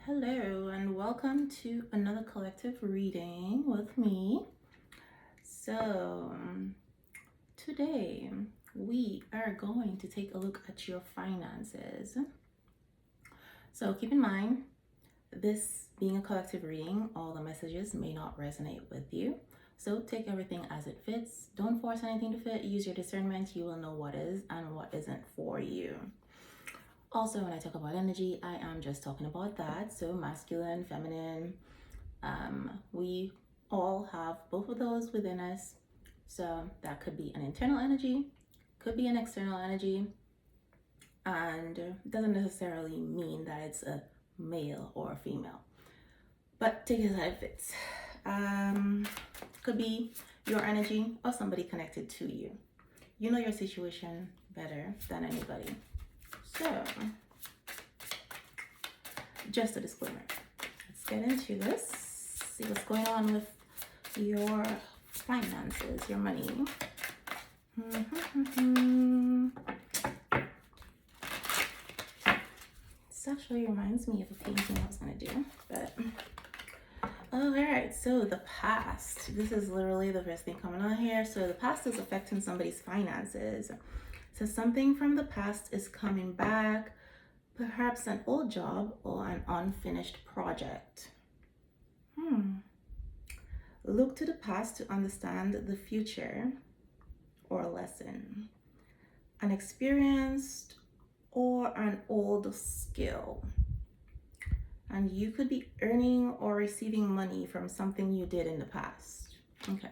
Hello, and welcome to another collective reading with me. So, today we are going to take a look at your finances. So, keep in mind, this being a collective reading, all the messages may not resonate with you. So, take everything as it fits. Don't force anything to fit. Use your discernment. You will know what is and what isn't for you. Also, when I talk about energy, I am just talking about that. So masculine, feminine, we all have both of those within us. So that could be an internal energy, could be an external energy, and it doesn't necessarily mean that it's a male or a female. But take it as it fits. Could be your energy or somebody connected to you. You know your situation better than anybody. So, just a disclaimer. Let's get into this. See what's going on with your finances, your money. This actually reminds me of a painting I was going to do, but all right, so the past. This is literally the first thing coming on here. So the past is affecting somebody's finances. So something from the past is coming back, perhaps an old job or an unfinished project. Look to the past to understand the future or a lesson, an experienced or an old skill. And you could be earning or receiving money from something you did in the past. Okay.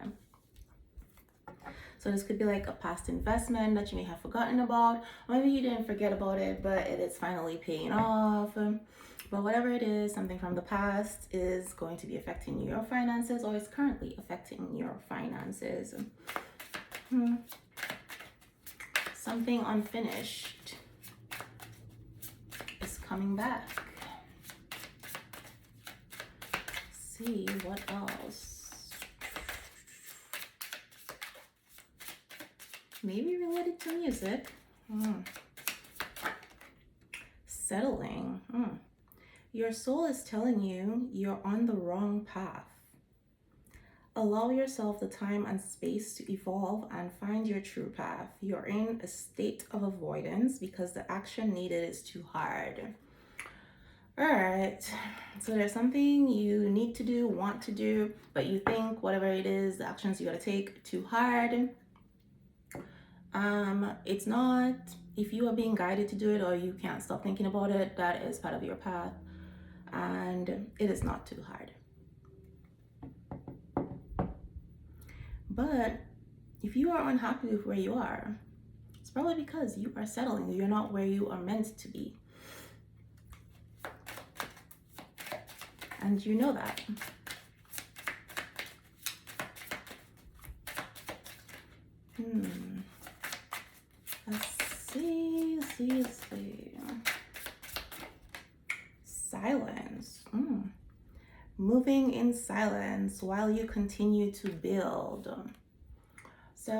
So this could be like a past investment that you may have forgotten about. Or maybe you didn't forget about it, but it is finally paying off. But whatever it is, something from the past is going to be affecting your finances or is currently affecting your finances. Something unfinished is coming back. See what else. Maybe related to music. Settling. Your soul is telling you you're on the wrong path. Allow yourself the time and space to evolve and find your true path. You're in a state of avoidance because the action needed is too hard. All right, so there's something you need to do, want to do, but you think whatever it is, the actions you gotta take, too hard. It's not. If you are being guided to do it or you can't stop thinking about it, that is part of your path, and it is not too hard. But if you are unhappy with where you are, it's probably because you are settling. You're not where you are meant to be, and you know that. Let's see. Silence. Moving in silence while you continue to build. So,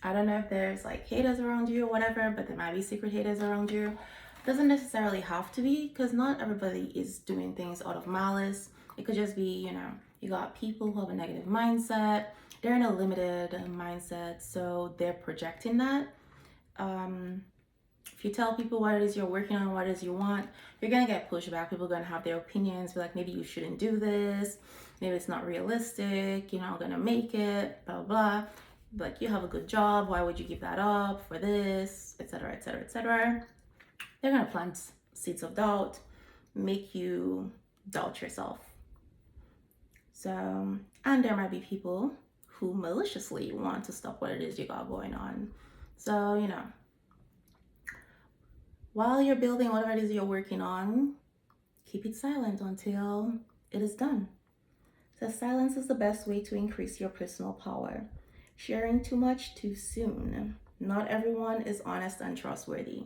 I don't know if there's like haters around you or whatever, but there might be secret haters around you. Doesn't necessarily have to be, because not everybody is doing things out of malice. It could just be, you got people who have a negative mindset. They're in a limited mindset, so they're projecting that. If you tell people what it is you're working on, what it is you want, you're gonna get pushback. People are gonna have their opinions, be like, maybe you shouldn't do this, maybe it's not realistic, you're not gonna make it, blah blah. Like, you have a good job, why would you give that up for this, etc., etc., etc. They're gonna plant seeds of doubt, make you doubt yourself. So, and there might be people who maliciously want to stop what it is you got going on. So, while you're building whatever it is you're working on, keep it silent until it is done. So silence is the best way to increase your personal power. Sharing too much too soon. Not everyone is honest and trustworthy.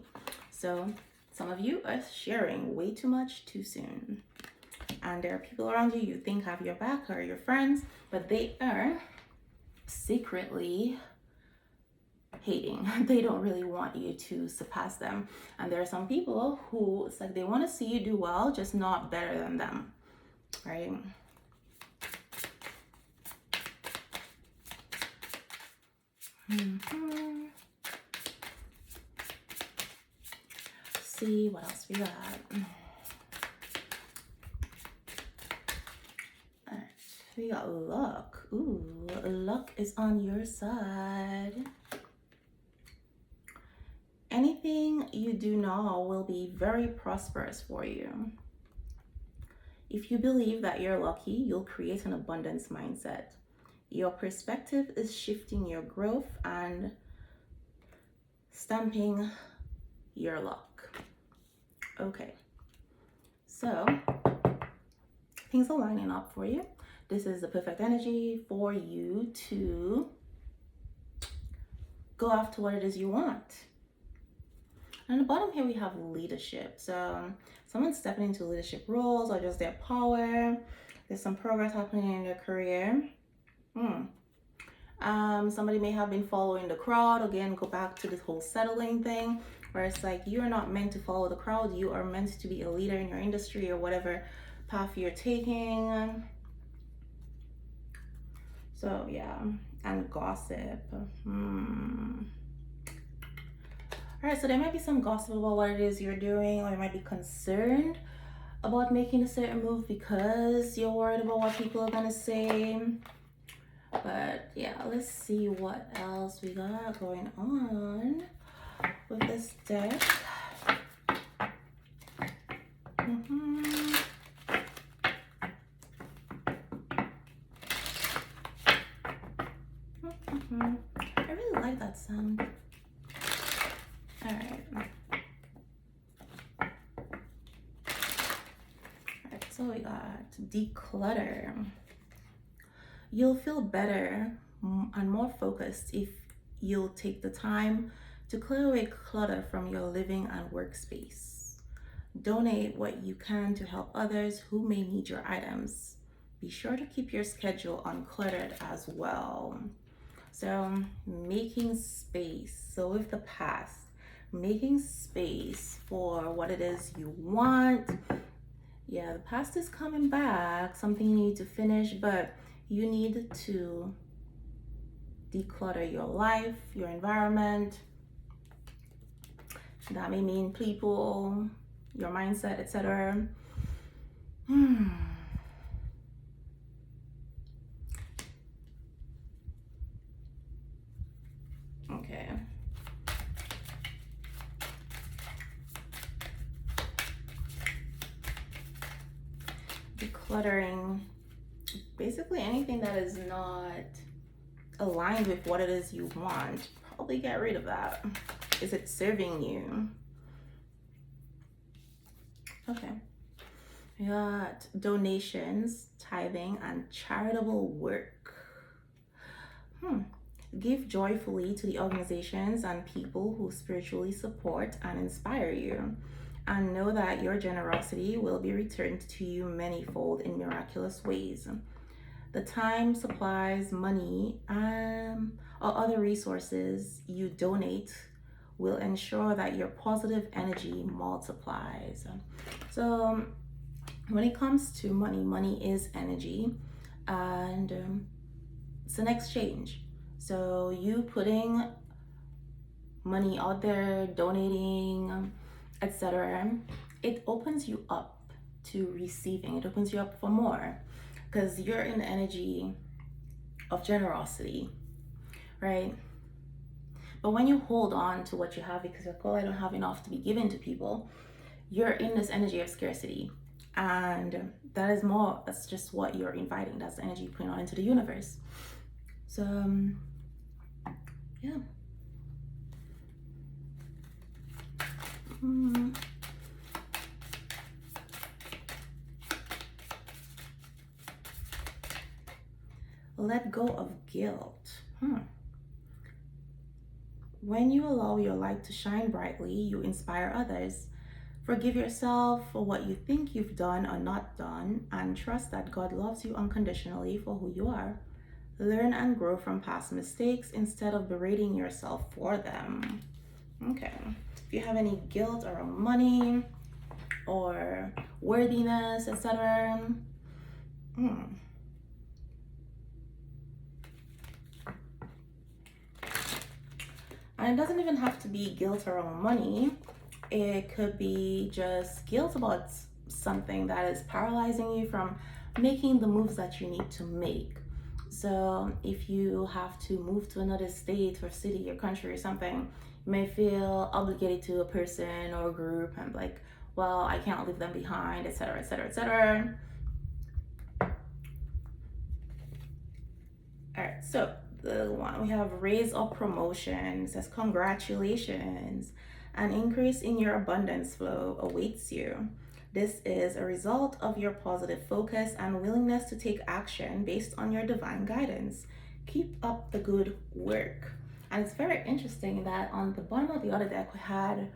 So some of you are sharing way too much too soon. And there are people around you think have your back, or your friends, but they are secretly hating. They don't really want you to surpass them. And there are some people who, it's like they want to see you do well, just not better than them, right? See what else we got. Alright, we got luck. Ooh, luck is on your side. Anything you do now will be very prosperous for you. If you believe that you're lucky, you'll create an abundance mindset. Your perspective is shifting your growth and stamping your luck. Okay, so things are lining up for you. This is the perfect energy for you to go after what it is you want. And on the bottom here we have leadership. So someone's stepping into leadership roles or just their power. There's some progress happening in their career. Somebody may have been following the crowd. Again, go back to this whole settling thing, where it's like you're not meant to follow the crowd. You are meant to be a leader in your industry or whatever path you're taking. So yeah, and gossip. All right, so there might be some gossip about what it is you're doing, or you might be concerned about making a certain move because you're worried about what people are gonna say. But yeah, let's see what else we got going on with this deck. I really like that sound. All right. Alright, so we got declutter. You'll feel better and more focused if you'll take the time to clear away clutter from your living and workspace. Donate what you can to help others who may need your items. Be sure to keep your schedule uncluttered as well. So making space. So with the past, making space for what it is you want. Yeah, the past is coming back, something you need to finish, but you need to declutter your life, your environment. That may mean people, your mindset, etc. Okay. Decluttering, basically anything that is not aligned with what it is you want, probably get rid of that. Is it serving you? Okay. We got donations, tithing, and charitable work. Give joyfully to the organizations and people who spiritually support and inspire you. And know that your generosity will be returned to you manyfold in miraculous ways. The time, supplies, money, or other resources you donate will ensure that your positive energy multiplies. So when it comes to money, money is energy, and it's an exchange. So you putting money out there, donating, etc., it opens you up to receiving. It opens you up for more because you're in the energy of generosity, right? But when you hold on to what you have because you're like, oh, I don't have enough to be given to people, you're in this energy of scarcity. And that's just what you're inviting. That's the energy you're putting out into the universe. So, yeah. Let go of guilt. When you allow your light to shine brightly, you inspire others. Forgive yourself for what you think you've done or not done, and trust that God loves you unconditionally for who you are. Learn and grow from past mistakes instead of berating yourself for them. Okay. If you have any guilt around money or worthiness, etc. And it doesn't even have to be guilt around money. It could be just guilt about something that is paralyzing you from making the moves that you need to make. So if you have to move to another state or city or country or something, you may feel obligated to a person or a group and like, well, I can't leave them behind, etc., etc., etc. All right, so the one we have raise or promotion. It says congratulations. An increase in your abundance flow awaits you. This is a result of your positive focus and willingness to take action based on your divine guidance. Keep up the good work. And it's very interesting that on the bottom of the other deck we had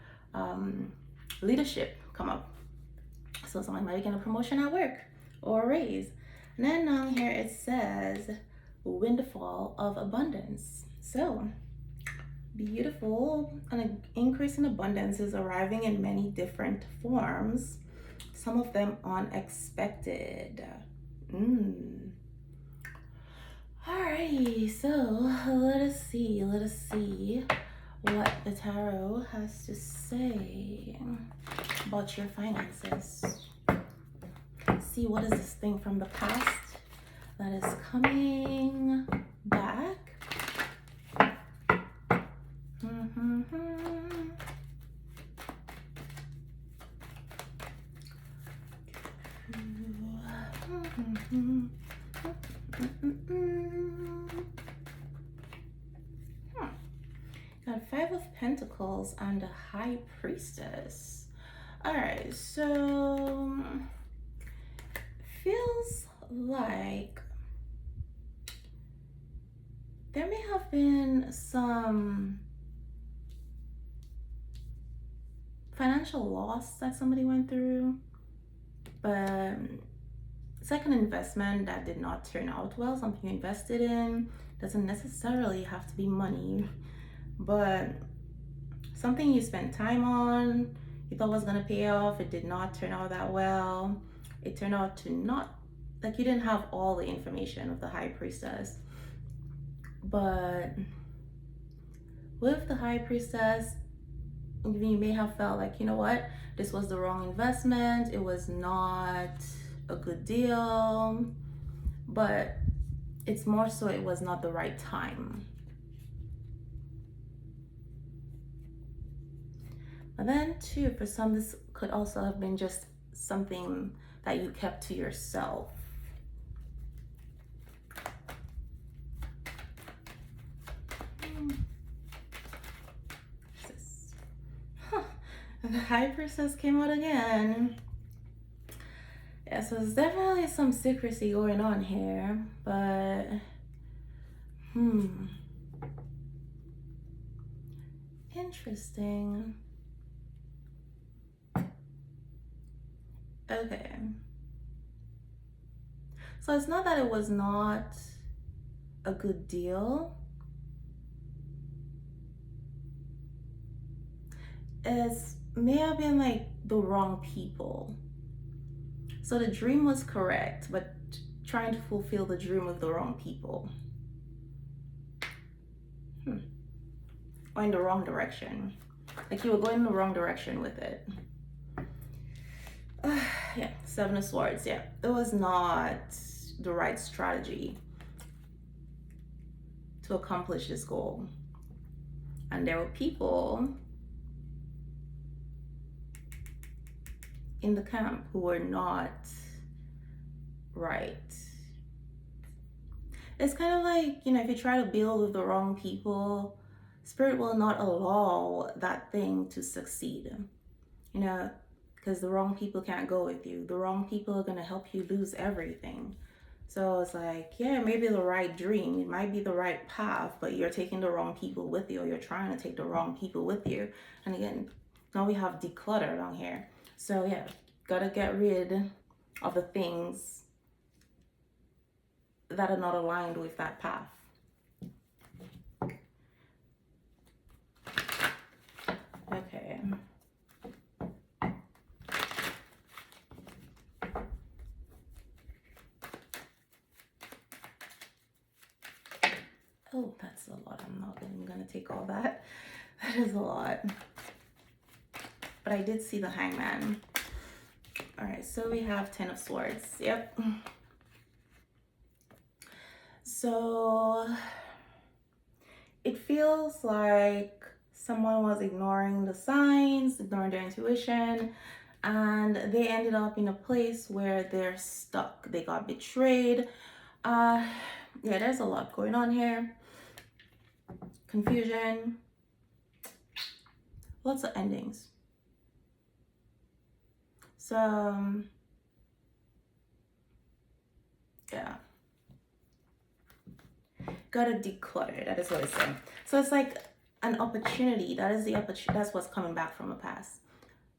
leadership come up. So someone might be getting a promotion at work or a raise. And then down here it says windfall of abundance. So beautiful. An increase in abundance is arriving in many different forms, some of them unexpected. Alrighty, so let us see what the tarot has to say about your finances. See what is this thing from the past that is coming back. Got 5 of Pentacles and a High Priestess. All right, so feels like there may have been some financial loss that somebody went through, but it's like an investment that did not turn out well. Something you invested in doesn't necessarily have to be money, but something you spent time on, you thought was gonna pay off, it did not turn out that well. It turned out to not, like you didn't have all the information of the High Priestess. But with the High Priestess, you may have felt like, you know what, this was the wrong investment, it was not a good deal, but it's more so it was not the right time. And then too, for some, this could also have been just something that you kept to yourself. The High Priestess came out again. Yeah, so there's definitely some secrecy going on here, but interesting. Okay. So it's not that it was not a good deal. It may have been like the wrong people. So the dream was correct, but trying to fulfill the dream with the wrong people. Or in the wrong direction. Like you were going in the wrong direction with it. Yeah, 7 of Swords, yeah. It was not the right strategy to accomplish this goal. And there were people in the camp who were not right. It's kind of like, you know, if you try to build with the wrong people, Spirit will not allow that thing to succeed, you know, because the wrong people can't go with you. The wrong people are going to help you lose everything. So it's like, yeah, maybe the right dream, it might be the right path, but you're taking the wrong people with you, or you're trying to take the wrong people with you. And again, now we have declutter down here. So yeah, gotta get rid of the things that are not aligned with that path. Okay. Oh, that's a lot. I'm not even gonna take all that. That is a lot. But I did see the Hangman. All right, so we have 10 of Swords. Yep. So it feels like someone was ignoring the signs, ignoring their intuition, and they ended up in a place where they're stuck. They got betrayed. Yeah, there's a lot going on here. Confusion. Lots of endings. So, yeah. Gotta declutter. That is what it's saying. So it's like an opportunity. That is the opportunity. That's what's coming back from the past.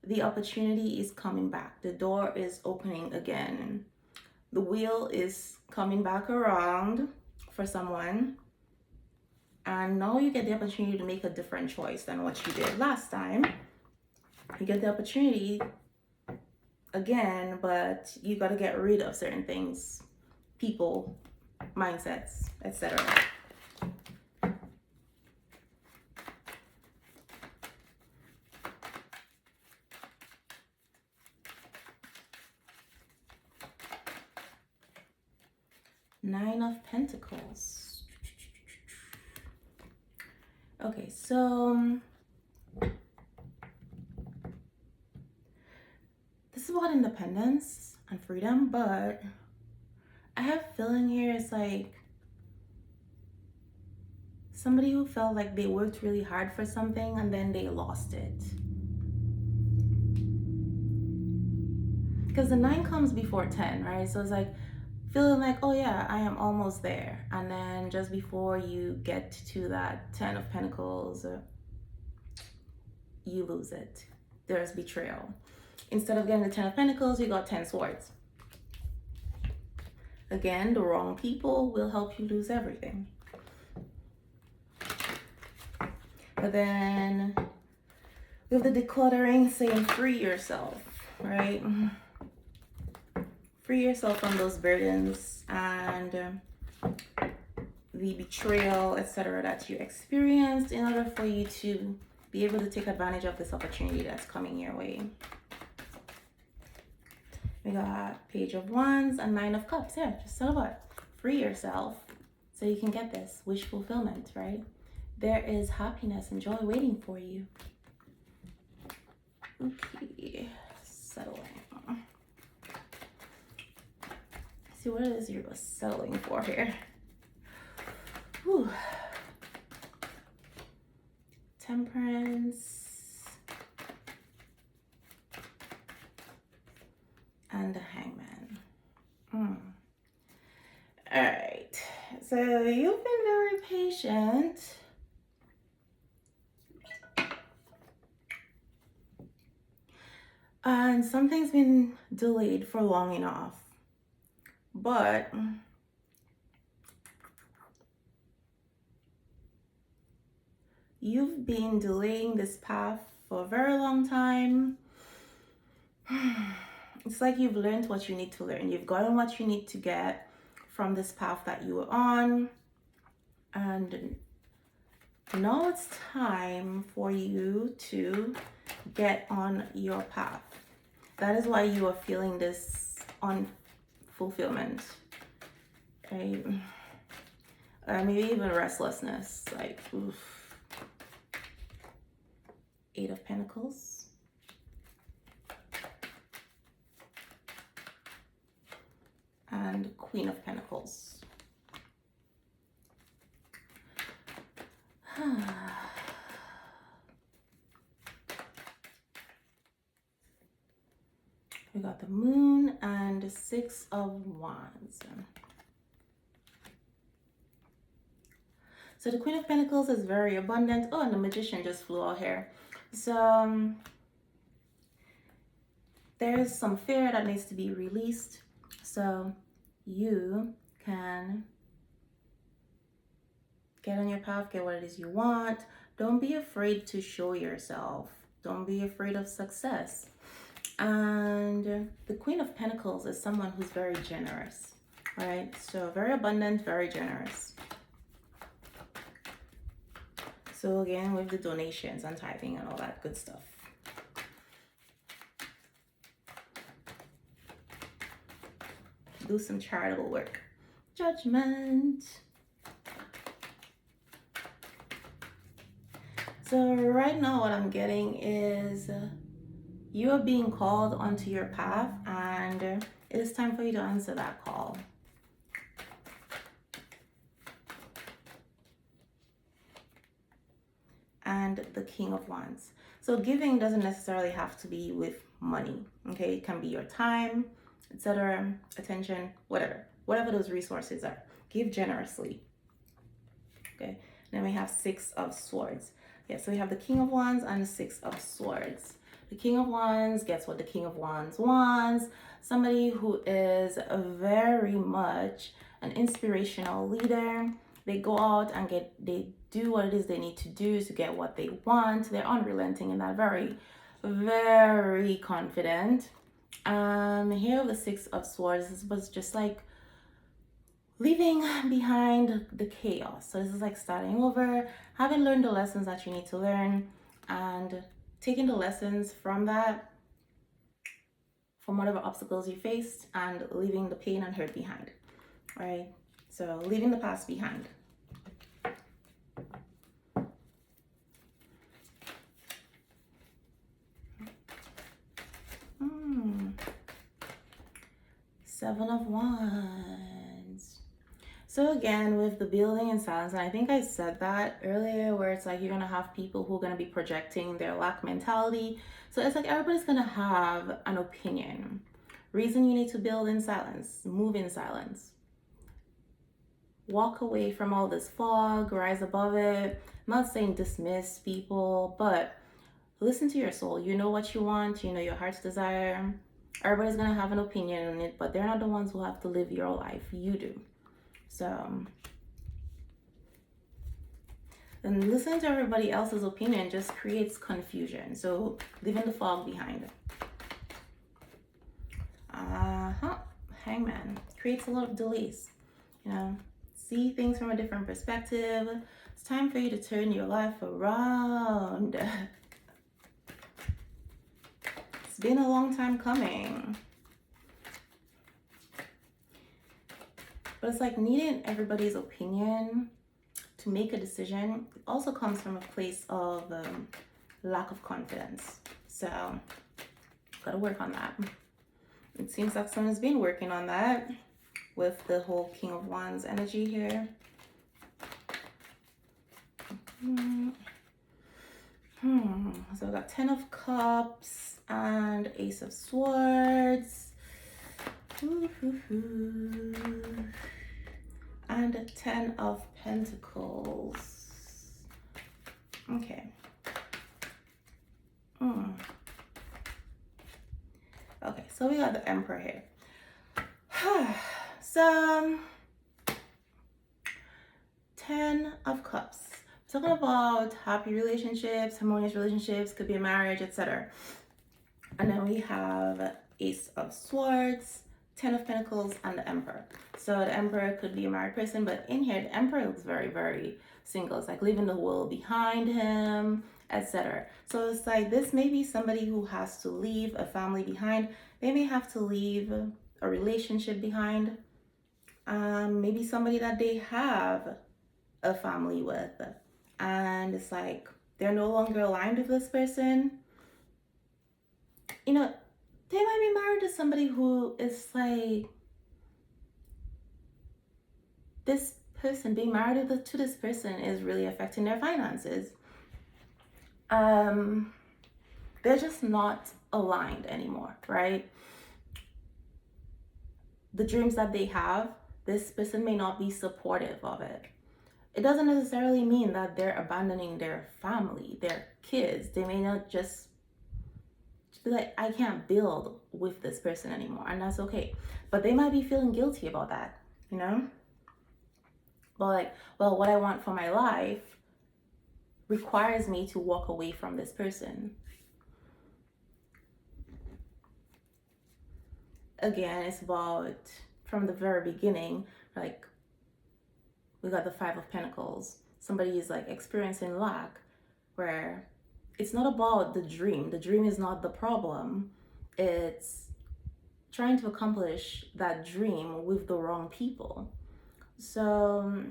The opportunity is coming back. The door is opening again. The wheel is coming back around for someone. And now you get the opportunity to make a different choice than what you did last time. You get the opportunity again, but you got to get rid of certain things, people, mindsets, etc. Nine of Pentacles. Okay, so this is about independence and freedom, but I have a feeling here it's like somebody who felt like they worked really hard for something and then they lost it. Because the 9 comes before 10, right? So it's like feeling like, oh yeah, I am almost there. And then just before you get to that 10 of Pentacles, you lose it. There's betrayal. Instead of getting the 10 of Pentacles, you got 10 Swords. Again, the wrong people will help you lose everything. But then with the decluttering saying free yourself, right? Free yourself from those burdens and the betrayal, etc. that you experienced in order for you to be able to take advantage of this opportunity that's coming your way. We got Page of Wands and 9 of Cups. Yeah, just so what? Free yourself so you can get this wish fulfillment, right? There is happiness and joy waiting for you. Okay, settling. See what it is you're settling for here. Whew. Temperance and the Hangman. All right, so you've been very patient. And something's been delayed for long enough. But you've been delaying this path for a very long time. It's like you've learned what you need to learn. You've gotten what you need to get from this path that you were on. And now it's time for you to get on your path. That is why you are feeling this unfulfillment, right? Maybe even restlessness, like, oof. 8 of Pentacles. And Queen of Pentacles. We got the Moon and the 6 of Wands. So the Queen of Pentacles is very abundant. Oh, and the Magician just flew out here. So there is some fear that needs to be released. So you can get on your path, get what it is you want. Don't be afraid to show yourself. Don't be afraid of success. And the Queen of Pentacles is someone who's very generous, right? So very abundant, very generous. So again, with the donations and tithing and all that good stuff. Do some charitable work. Judgment. So right now what I'm getting is you are being called onto your path, and it is time for you to answer that call. And the King of Wands. So giving doesn't necessarily have to be with money, okay? It can be your time, etc., attention, whatever those resources are. Give generously, okay? Then we have Six of Swords. Yeah, so we have the King of Wands and the Six of Swords. The King of Wands gets what the King of Wands wants. Somebody who is very much an inspirational leader. They go out and they do what it is they need to do to get what they want. They're unrelenting in that, very, very confident. Here with the Six of Swords, this was just like leaving behind the chaos. So this is like starting over, having learned the lessons that you need to learn, and taking the lessons from that, from whatever obstacles you faced, and leaving the pain and hurt behind, right? So leaving the past behind. Seven of Wands. So again, with the building in silence, and I think I said that earlier, where it's like you're gonna have people who are gonna be projecting their lack mentality. So it's like everybody's gonna have an opinion. Reason you need to build in silence, move in silence. Walk away from all this fog, rise above it. I'm not saying dismiss people, but listen to your soul. You know what you want, you know your heart's desire. Everybody's gonna have an opinion on it, but they're not the ones who have to live your life. You do. So, and listening to everybody else's opinion just creates confusion. So, leaving the fog behind. Hangman creates a lot of delays. You know, see things from a different perspective. It's time for you to turn your life around. It's been a long time coming. But it's like needing everybody's opinion to make a decision. It also comes from a place of lack of confidence. So, gotta work on that. It seems like someone's been working on that with the whole King of Wands energy here. So I got 10 of Cups and Ace of Swords. And 10 of Pentacles. Okay. Okay, so we got the Emperor here. So, 10 of Cups. Talking about happy relationships, harmonious relationships, could be a marriage, etc. And then we have Ace of Swords, 10 of Pentacles, and the Emperor. So the Emperor could be a married person, but in here, the Emperor looks very, very single. It's like leaving the world behind him, etc. So it's like this may be somebody who has to leave a family behind. They may have to leave a relationship behind. Maybe somebody that they have a family with. And it's like they're no longer aligned with this person. You know, they might be married to somebody who is like, this person, being married to this person is really affecting their finances. They're just not aligned anymore, right? The dreams that they have, this person may not be supportive of it. It doesn't necessarily mean that they're abandoning their family, their kids. They may not just be like, I can't build with this person anymore, and that's okay. But they might be feeling guilty about that, you know? But like, well, what I want for my life requires me to walk away from this person. Again, it's about from the very beginning, like we got the Five of Pentacles. Somebody is like experiencing lack, where it's not about the dream. The dream is not the problem. It's trying to accomplish that dream with the wrong people. So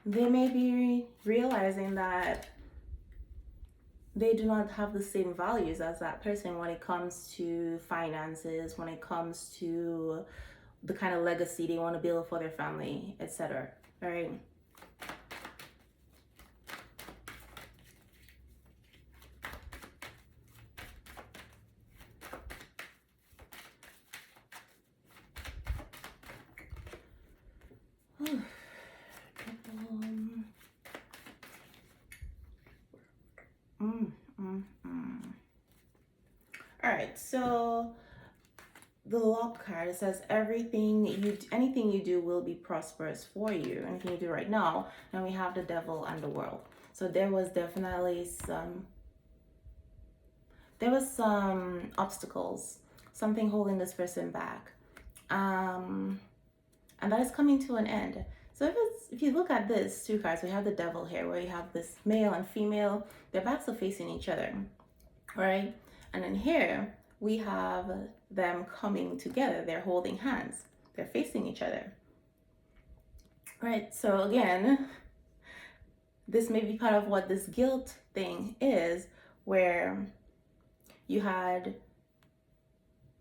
they may be realizing that they do not have the same values as that person when it comes to finances, when it comes to the kind of legacy they want to build for their family, etc. Right? All right, so the luck card, it says anything you do will be prosperous for you. Anything you do right now. Now we have the devil and the world. So there was definitely some obstacles, something holding this person back, and that is coming to an end. So if you look at this two cards, we have the devil here, where you have this male and female, their backs are facing each other, right? And then here we have them coming together. They're holding hands. They're facing each other, right? So again, this may be part of what this guilt thing is, where you had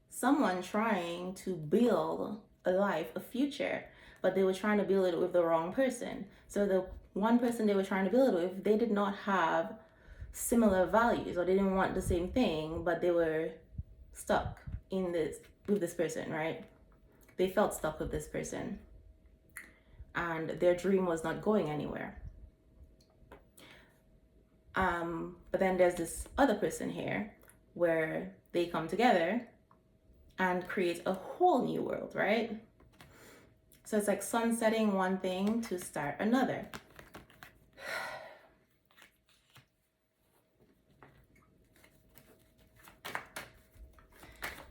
someone trying to build a life, a future, but they were trying to build it with the wrong person. So the one person they were trying to build it with, they did not have similar values, or they didn't want the same thing, but they were stuck with this person, right? They felt stuck with this person, and their dream was not going anywhere. But then there's this other person here where they come together and create a whole new world, right? So it's like sunsetting one thing to start another.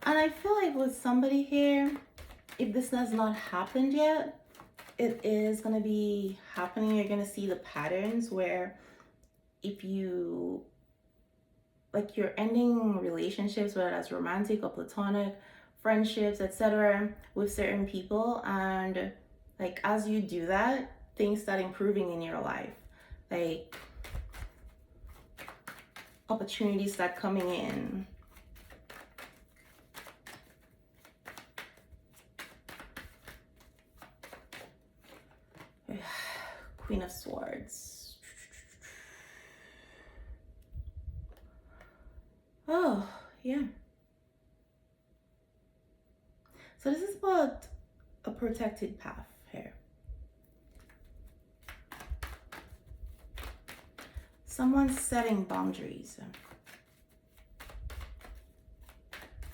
And I feel like with somebody here, if this has not happened yet, it is going to be happening. You're going to see the patterns where if you, like, you're ending relationships, whether that's romantic or platonic, friendships, etc., with certain people, and like as you do that, things start improving in your life. Like opportunities start coming in. Queen of Swords. Oh, yeah. So this is about a protected path here. Someone's setting boundaries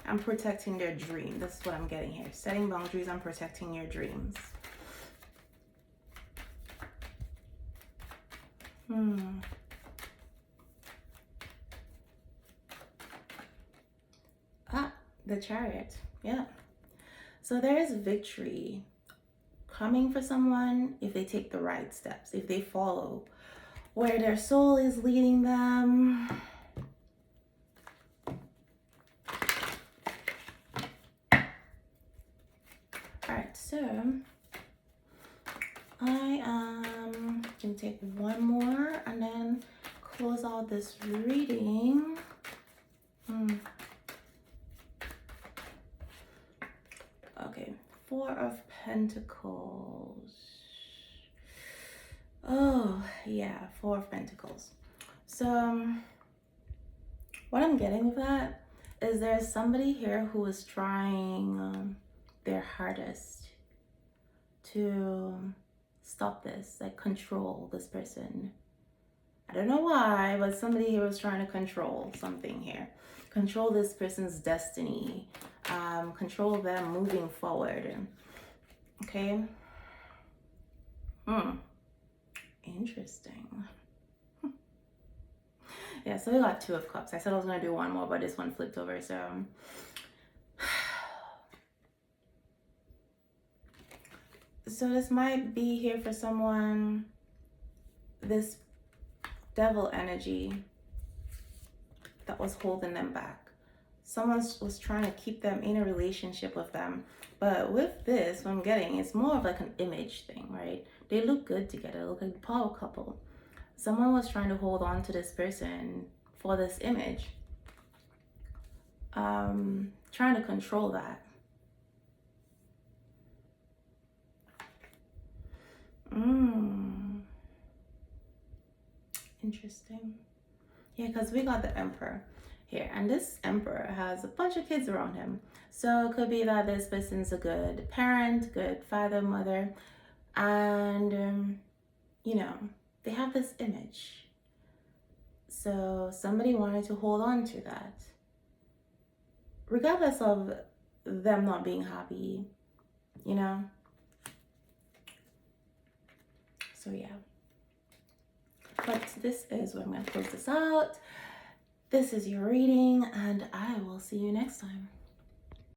and protecting their dream. This is what I'm getting here. Setting boundaries and protecting your dreams. The Chariot. Yeah. So there is victory coming for someone if they take the right steps, if they follow where their soul is leading them. Alright, so I am going to take one more and then close out this reading. Okay, Four of Pentacles. Oh, yeah, Four of Pentacles. So, what I'm getting with that is there's somebody here who is trying their hardest to stop this, like control this person. I don't know why, but somebody here was trying to control something here. Control this person's destiny. Control them moving forward. Okay. Interesting. Yeah, so we got Two of Cups. I said I was going to do one more, but this one flipped over, so... So this might be here for someone, this devil energy that was holding them back. Someone was trying to keep them in a relationship with them. But with this, what I'm getting, it's more of like an image thing, right? They look good together, they look like a power couple. Someone was trying to hold on to this person for this image. Trying to control that. Interesting. Yeah, because we got the Emperor here, and this Emperor has a bunch of kids around him. So it could be that this person's a good parent, good father, mother, and you know, they have this image. So somebody wanted to hold on to that, regardless of them not being happy, you know. So yeah. But this is where I'm going to close this out. This is your reading, and I will see you next time.